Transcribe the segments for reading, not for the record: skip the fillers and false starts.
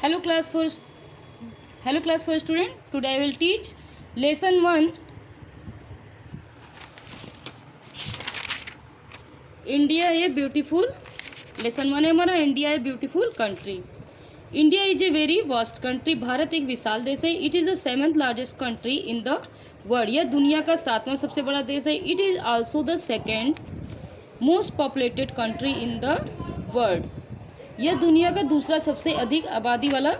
Hello class for student. Today I will teach lesson 1 India a beautiful. Lesson 1 है हमारा India a beautiful country. India is a very vast country. Bharat एक विशाल देश है. It is the 7th largest country in the world. यह दुनिया का 7वां सबसे बड़ा देश है. It is also the second most populated country in the world. यह दुनिया का दूसरा सबसे अधिक आबादी वाला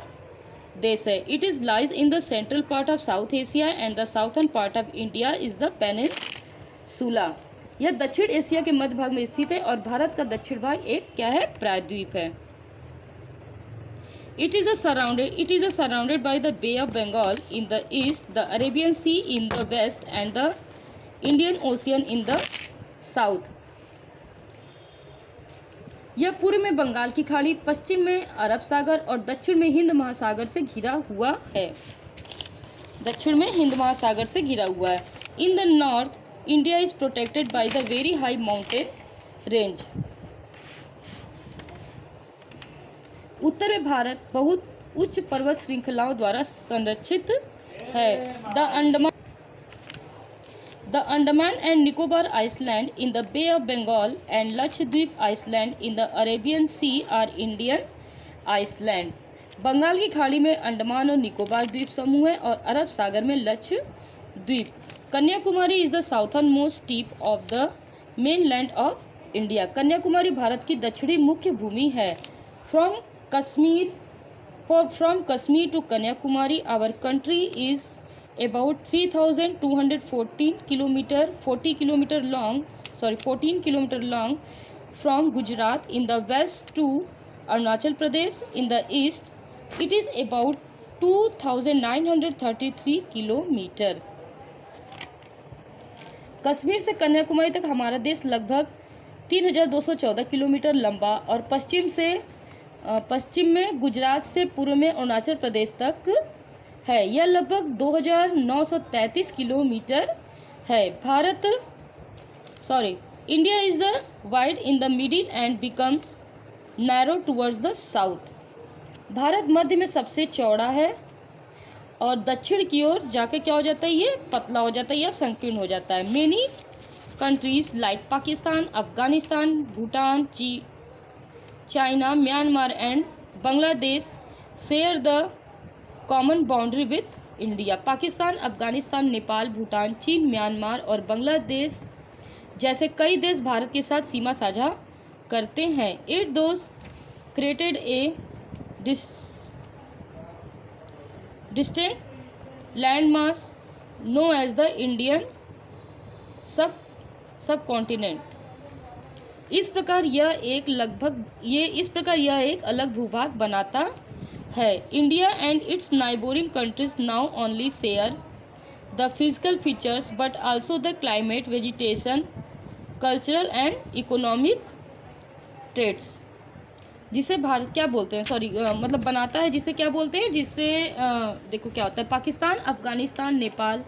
देश है. It is lies in the central part of south Asia and the southern part of India is the peninsula. यह दक्षिण एशिया के मध्य भाग में स्थित है और भारत का दक्षिण भाग एक क्या है, प्रायद्वीप है. It is surrounded by the bay of Bengal in the east, the Arabian sea in the west and the Indian ocean in the south. यह पूर्व में बंगाल की खाड़ी, पश्चिम में अरब सागर और दक्षिण में हिंद महासागर से घिरा हुआ है. In the north India is protected by the very high mountain range. उत्तर में भारत बहुत उच्च पर्वत श्रृंखलाओं द्वारा संरक्षित है. The Andaman and Nicobar Island in the Bay of Bengal and Lakshadweep Island in the Arabian Sea are Indian Island. Bengal की खाड़ी में अंडमान और निकोबार द्वीप समूह है और अरब सागर में Lakshadweep. Kanyakumari is the southern most tip of the mainland of India. Kanyakumari Bharat की दक्षिणी मुख्य भूमि है. From Kashmir to Kanyakumari our country is about 3,214 kilometer 14 kilometer long from Gujarat in the west to Arunachal Pradesh in the east. It is about 2,933 kilometer. Kashmir से कन्याकुमारी तक हमारा देश लगभग 3,214 किलोमीटर लंबा और पश्चिम में गुजरात से पूर्व में अरुणाचल प्रदेश तक है. यह लगभग 2,933 किलोमीटर है. India is the wide in the middle and becomes narrow towards the south. भारत मध्य में सबसे चौड़ा है और दक्षिण की ओर जाके क्या हो जाता है, ये पतला हो जाता है या संकीर्ण हो जाता है. Many countries like Pakistan, Afghanistan, Bhutan, China, Myanmar and Bangladesh share the common boundary with India. Pakistan, Afghanistan, Nepal, Bhutan, चीन, म्यांमार और बांग्लादेश जैसे कई देश भारत के साथ सीमा साझा करते हैं. It thus created a distant land mass known as the Indian subcontinent. इस प्रकार यह एक अलग भूभाग बनाता है. India and its neighbouring countries now only share the physical features but also the climate, vegetation, cultural and economic trades. जिसे भारत क्या बोलते हैं, मतलब बनाता है, जिसे क्या बोलते हैं, जिससे देखो क्या होता है. पाकिस्तान, अफगानिस्तान, नेपाल,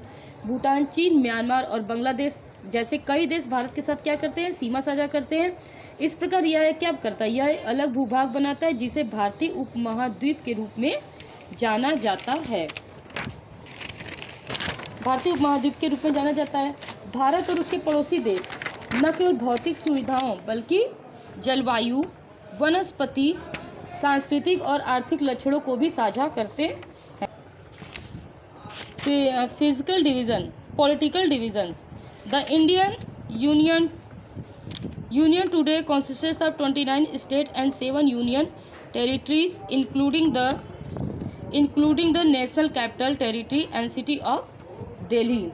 भूटान, चीन, म्यांमार और बांग्लादेश जैसे कई देश भारत के साथ क्या करते हैं, सीमा साझा करते हैं. इस प्रकार यह क्या करता है, यह अलग भूभाग बनाता है जिसे भारतीय उपमहाद्वीप के रूप में जाना जाता है. भारत और उसके पड़ोसी देश न केवल भौतिक सुविधाओं बल्कि जलवायु, वनस्पति, सांस्कृतिक और आर्थिक लक्षणों को भी साझा करते हैं. Political divisions. The Indian Union today consists of 29 states and 7 union territories, including the National Capital Territory and city of Delhi.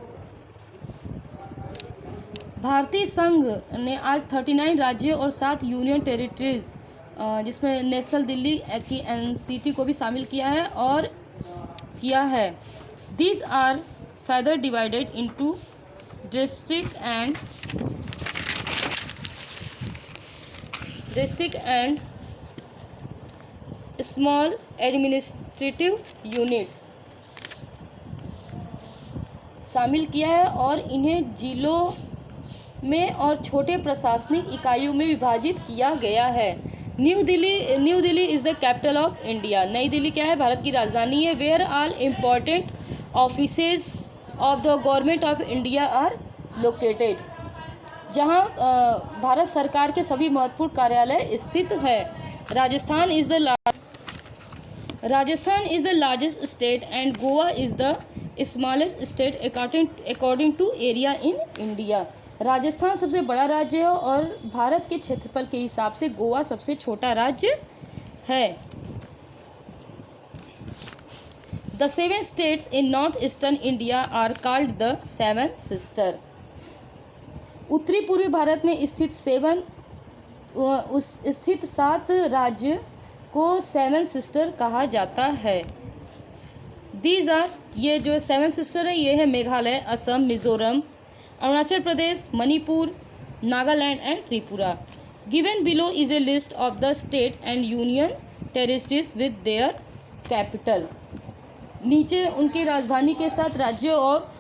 भारतीय संघ ने आज 39 राज्यों और 7 यूनियन टेरिटरीज जिसमें नेशनल दिल्ली की एनसीटी को भी शामिल किया है. These are further divided into district and small administrative units शामिल किया है और इन्हें जिलों में और छोटे प्रशासनिक इकाइयों में विभाजित किया गया है. New Delhi is the capital of India. नई दिल्ली क्या है? भारत की राजधानी है। Where all important offices of the government of India are located. जहाँ भारत सरकार के सभी महत्वपूर्ण कार्यालय स्थित है। Rajasthan is the largest state and Goa is the smallest state according to area in India. Rajasthan सबसे बड़ा राज्य है और भारत के क्षेत्रफल के हिसाब से गोवा सबसे छोटा राज्य है। The 7 states in north eastern India are called the 7 sister. उत्तरी पूर्वी भारत में स्थित 7 राज्य को 7 सिस्टर कहा जाता है। दीज आर, ये जो 7 सिस्टर है ये है Meghalaya, Assam, Mizoram, Arunachal Pradesh, Manipur, Nagaland and Tripura. Given below is a list of the state and union territories with their capital. नीचे उनकी राजधानी के साथ राज्य और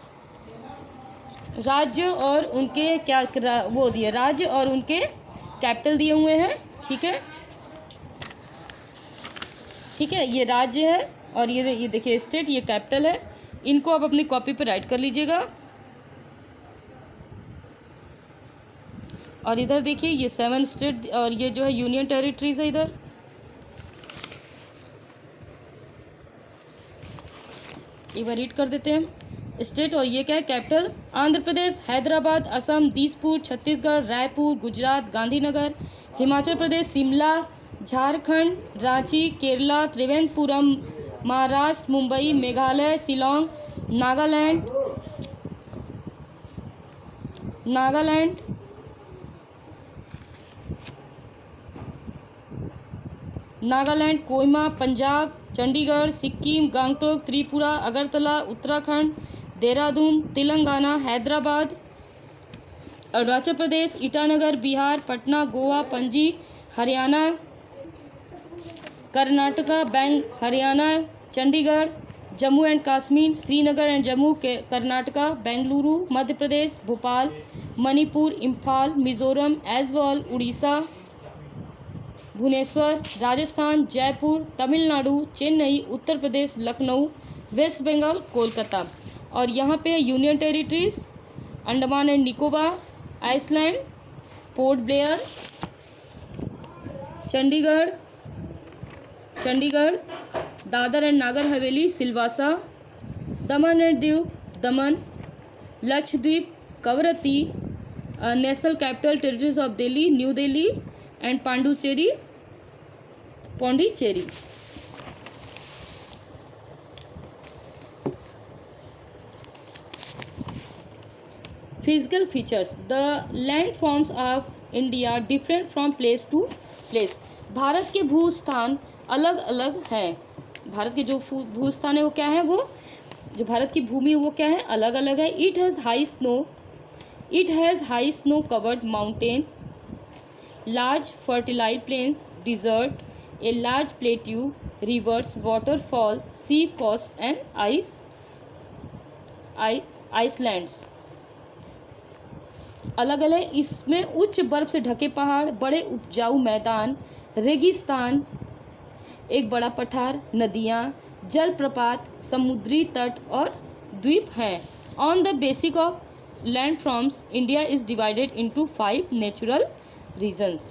उनके क्या वो दिए, राज्य और उनके कैपिटल दिए हुए हैं। ठीक है, ये राज्य है और ये देखिए स्टेट, ये कैपिटल है। इनको आप अपनी कॉपी पर राइट कर लीजिएगा। और इधर देखिए ये 7 स्टेट और ये जो है यूनियन टेरिटरीज है। इधर एक बार रीड कर देते हैं। स्टेट और ये क्या है? Capital. Andhra Pradesh, Hyderabad, Assam, Dispur, Chhattisgarh, Raipur, Gujarat, Gandhinagar, Himachal Pradesh, Shimla, Jharkhand, Ranchi, Kerala, Trivendrapuram, Maharashtra, Mumbai, Meghalaya, Shillong, Nagaland, Kohima, Punjab, Chandigarh, Sikkim, Gangtok, Tripura, Agartala, Uttarakhand, Dehradun, Telangana, Hyderabad, Arunachal Pradesh, Itanagar, Bihar, Patna, Goa, Panaji, Haryana, Karnataka, Haryana, Chandigarh, Jammu and Kashmir, Srinagar and Jammu Karnataka, Bengaluru, Madhya Pradesh, Bhopal, Manipur, Imphal, Mizoram, Aizawl, Orissa, Bhubaneswar, Rajasthan, Jaipur, Tamil Nadu, Chennai, Uttar Pradesh, Lucknow, west Bengal, Kolkata. और यहाँ पे union territories, Andaman and Nicobar, island, port Blair, Chandigarh, Dadra and Nagar Haveli, Silvassa, Daman and Diu, Daman, Lakshadweep, Kavaratti, national capital territories of Delhi, new Delhi and Pondicherry. Physical features, the land forms of India different from place to place. Bharat के भूस्थान अलग अलग हैं। भारत के जो भूस्थान है वो क्या है? वो जो भारत की भूमि वो क्या है? अलग अलग है। It has high snow covered mountain, large fertile plains, desert, a large plateau, rivers, waterfall, sea coast and islands। अलग अलग इसमें उच्च बर्फ से ढके पहाड़, बड़े उपजाऊ मैदान, रेगिस्तान, एक बड़ा पठार, नदियाँ, जलप्रपात, समुद्री तट और द्वीप हैं। On the basic of land forms India is divided into 5 natural regions.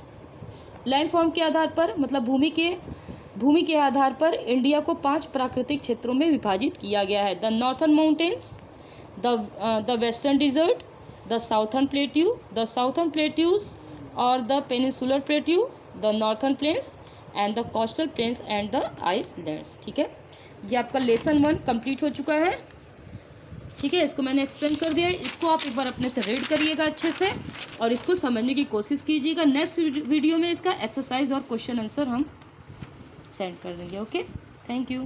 Land form के आधार पर मतलब भूमि के आधार पर इंडिया को 5 प्राकृतिक क्षेत्रों में विभाजित किया गया है। The northern mountains, the western desert, the southern plateaus और the peninsular plateau, the northern plains and the coastal plains and the islands. ठीक है, ये आपका लेसन 1 कंप्लीट हो चुका है। ठीक है, इसको मैंने एक्सप्लेन कर दिया है। इसको आप एक बार अपने से रीड करिएगा अच्छे से और इसको समझने की कोशिश कीजिएगा। नेक्स्ट वीडियो में इसका एक्सरसाइज और क्वेश्चन आंसर हम सेंड कर देंगे। Okay, thank you.